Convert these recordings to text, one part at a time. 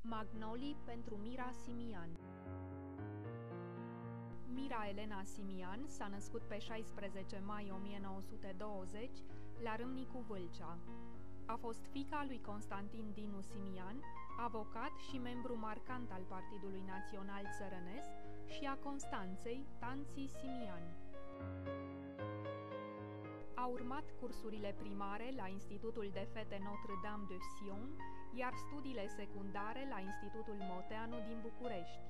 Magnolii pentru Mira Simian. Mira Elena Simian s-a născut pe 16 mai 1920 la Râmnicu Vâlcea. A fost fiica lui Constantin Dinu Simian, avocat și membru marcant al Partidului Național Țărănesc, și a Constanței Tanții Simian. A urmat cursurile primare la Institutul de Fete Notre-Dame de Sion, iar studiile secundare la Institutul Moteanu din București.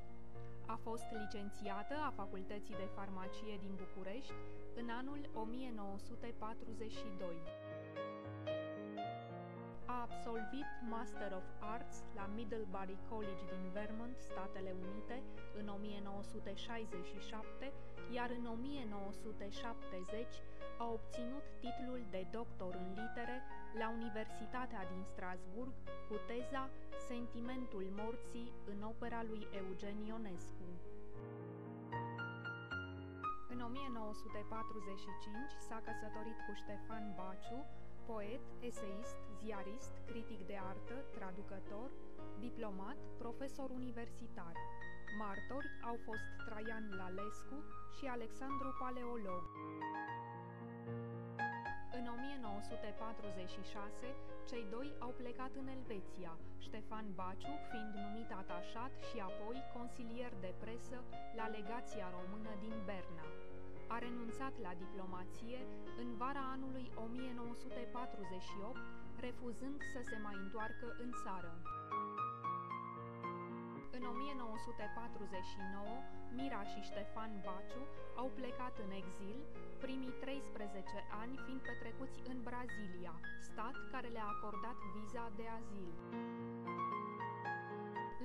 A fost licențiată a Facultății de Farmacie din București în anul 1942. A absolvit Master of Arts la Middlebury College din Vermont, Statele Unite, în 1967, iar în 1970 a obținut titlul de doctor în litere la Universitatea din Strasburg cu teza Sentimentul morții în opera lui Eugen Ionescu. În 1945 s-a căsătorit cu Ștefan Baciu, poet, eseist, ziarist, critic de artă, traducător, diplomat, profesor universitar. Martori au fost Traian Lalescu și Alexandru Paleolog. În 1946, cei doi au plecat în Elveția, Ștefan Baciu fiind numit atașat și apoi consilier de presă la legația română din Berna. A renunțat la diplomație în vara anului 1948, refuzând să se mai întoarcă în țară. În 1949, Mira și Ștefan Baciu au plecat în exil, primii 13 ani fiind petrecuți în Brazilia, stat care le-a acordat viza de azil.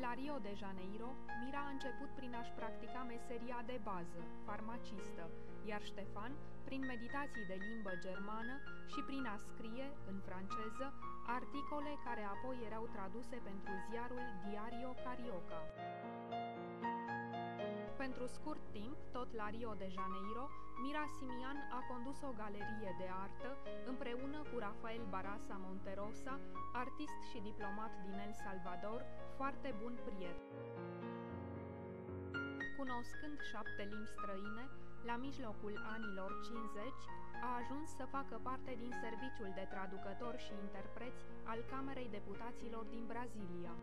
La Rio de Janeiro, Mira a început prin a-și practica meseria de bază, farmacistă, iar Ștefan prin meditații de limbă germană și prin a scrie, în franceză, articole care apoi erau traduse pentru ziarul Diario Carioca. Pentru scurt timp, tot la Rio de Janeiro, Mira Simian a condus o galerie de artă împreună cu Rafael Barasa Monterosa, artist și diplomat din El Salvador, foarte bun prieten. Cunoscând 7 limbi străine, la mijlocul anilor 50, a ajuns să facă parte din serviciul de traducători și interpreți al Camerei Deputaților din Brazilia.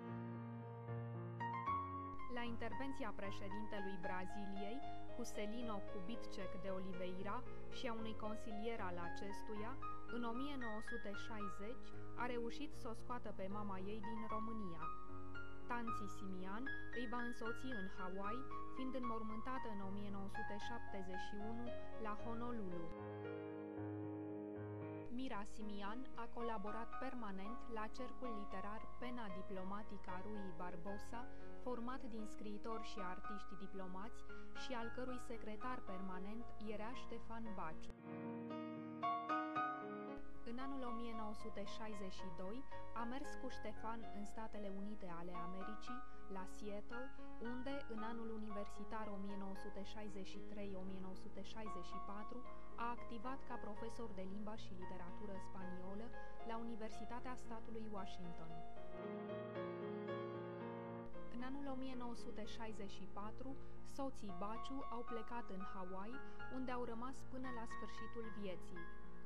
La intervenția președintelui Braziliei, Juscelino Kubitschek de Oliveira, și a unui consilier al acestuia, în 1960 a reușit să o scoată pe mama ei din România. Tanții Simian îi va însoți în Hawaii, fiind înmormântată în 1971 la Honolulu. Mira Simian a colaborat permanent la cercul literar Pena Diplomatica Rui Barbosa, format din scriitori și artiști diplomați și al cărui secretar permanent era Ștefan Baciu. În anul 1962 a mers cu Ștefan în Statele Unite ale Americii, la Seattle, unde, în anul universitar 1963-1964, a activat ca profesor de limba și literatură spaniolă la Universitatea statului Washington. În anul 1964, soții Baciu au plecat în Hawaii, unde au rămas până la sfârșitul vieții.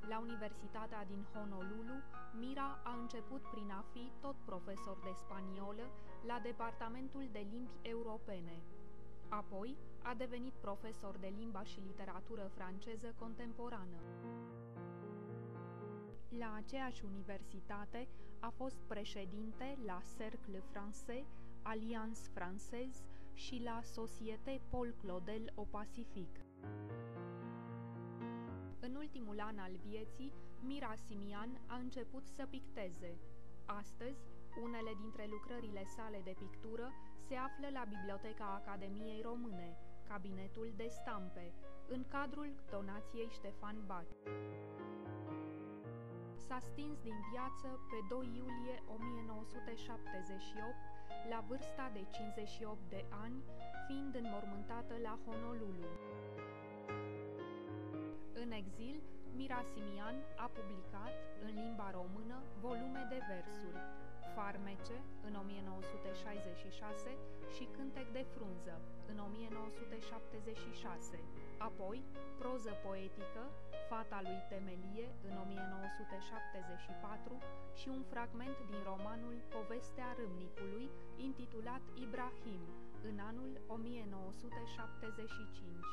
La Universitatea din Honolulu, Mira a început prin a fi tot profesor de spaniolă la Departamentul de Limbi Europene. Apoi a devenit profesor de limba și literatură franceză contemporană. La aceeași universitate a fost președinte la Cercle Français, Alliance Française și la Société Paul Claudel au Pacific. În ultimul an al vieții, Mira Simian a început să picteze. Astăzi, unele dintre lucrările sale de pictură se află la Biblioteca Academiei Române, Cabinetul de Stampe, în cadrul donației Ștefan Baciu. S-a stins din viață pe 2 iulie 1978, la vârsta de 58 de ani, fiind înmormântată la Honolulu. În exil, Mira Simian a publicat, în limba română, volume de versuri, Farmece, în 1966, și Cântec de frunză, în 1976, apoi Proză poetică, Fata lui Temelie, în 1974, și un fragment din romanul Povestea râmnicului, intitulat Ibrahim, în anul 1975.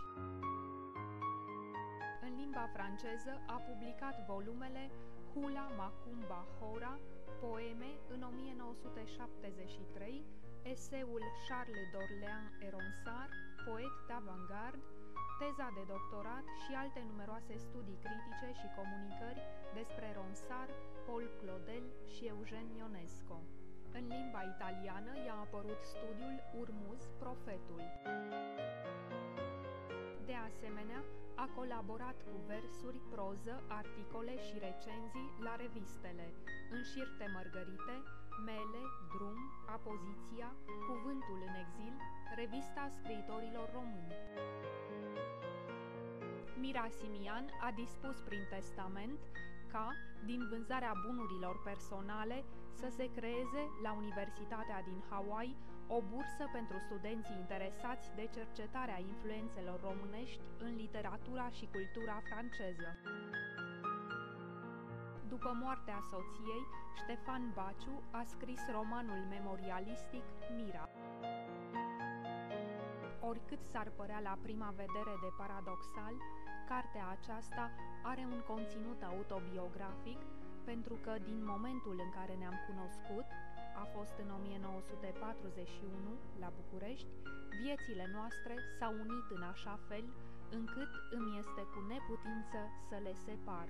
În limba franceză a publicat volumele Hula Macumba Hora, poeme, în 1973, eseul Charles d'Orléans et Ronsard, poet d'avantgarde, teza de doctorat și alte numeroase studii critice și comunicări despre Ronsard, Paul Claudel și Eugen Ionesco. În limba italiană i-a apărut studiul Urmuz, Profetul. De asemenea, a colaborat cu versuri, proză, articole și recenzii la revistele Înșirte Mărgărite, Mele, Drum, Apoziția, Cuvântul în exil, Revista Scriitorilor Români. Mira Simian a dispus prin testament ca, din vânzarea bunurilor personale, să se creeze la Universitatea din Hawaii o bursă pentru studenții interesați de cercetarea influențelor românești în literatura și cultura franceză. După moartea soției, Ștefan Baciu a scris romanul memorialistic Mira. Oricât s-ar părea la prima vedere de paradoxal, cartea aceasta are un conținut autobiografic, pentru că din momentul în care ne-am cunoscut, a fost în 1941, la București, viețile noastre s-au unit în așa fel încât îmi este cu neputință să le separ.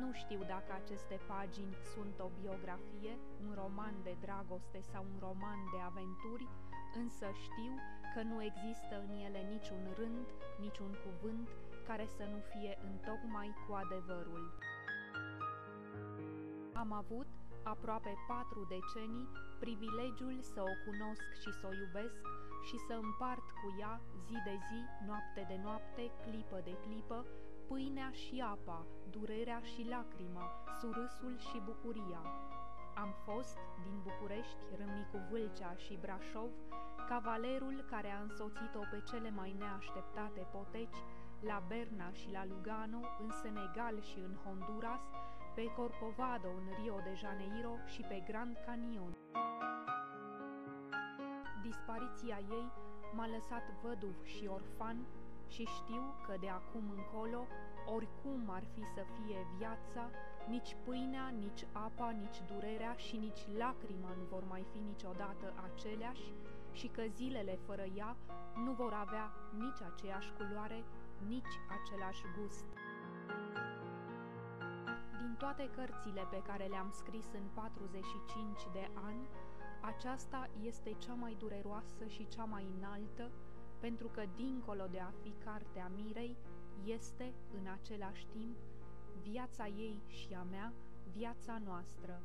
Nu știu dacă aceste pagini sunt o biografie, un roman de dragoste sau un roman de aventuri, însă știu că nu există în ele niciun rând, niciun cuvânt care să nu fie întocmai cu adevărul. Am avut, aproape 4 decenii, privilegiul să o cunosc și să o iubesc și să împart cu ea zi de zi, noapte de noapte, clipă de clipă, pâinea și apa, durerea și lacrima, surâsul și bucuria. Am fost, din București, Râmnicu Vâlcea și Brașov, cavalerul care a însoțit-o pe cele mai neașteptate poteci, la Berna și la Lugano, în Senegal și în Honduras, pe Corcovado în Rio de Janeiro și pe Grand Canyon. Dispariția ei m-a lăsat văduv și orfan și știu că de acum încolo, oricum ar fi să fie viața, nici pâinea, nici apa, nici durerea și nici lacrima nu vor mai fi niciodată aceleași și că zilele fără ea nu vor avea nici aceeași culoare, nici același gust. Din toate cărțile pe care le-am scris în 45 de ani, aceasta este cea mai dureroasă și cea mai înaltă, pentru că, dincolo de a fi cartea Mirei, este, în același timp, viața ei și a mea, viața noastră.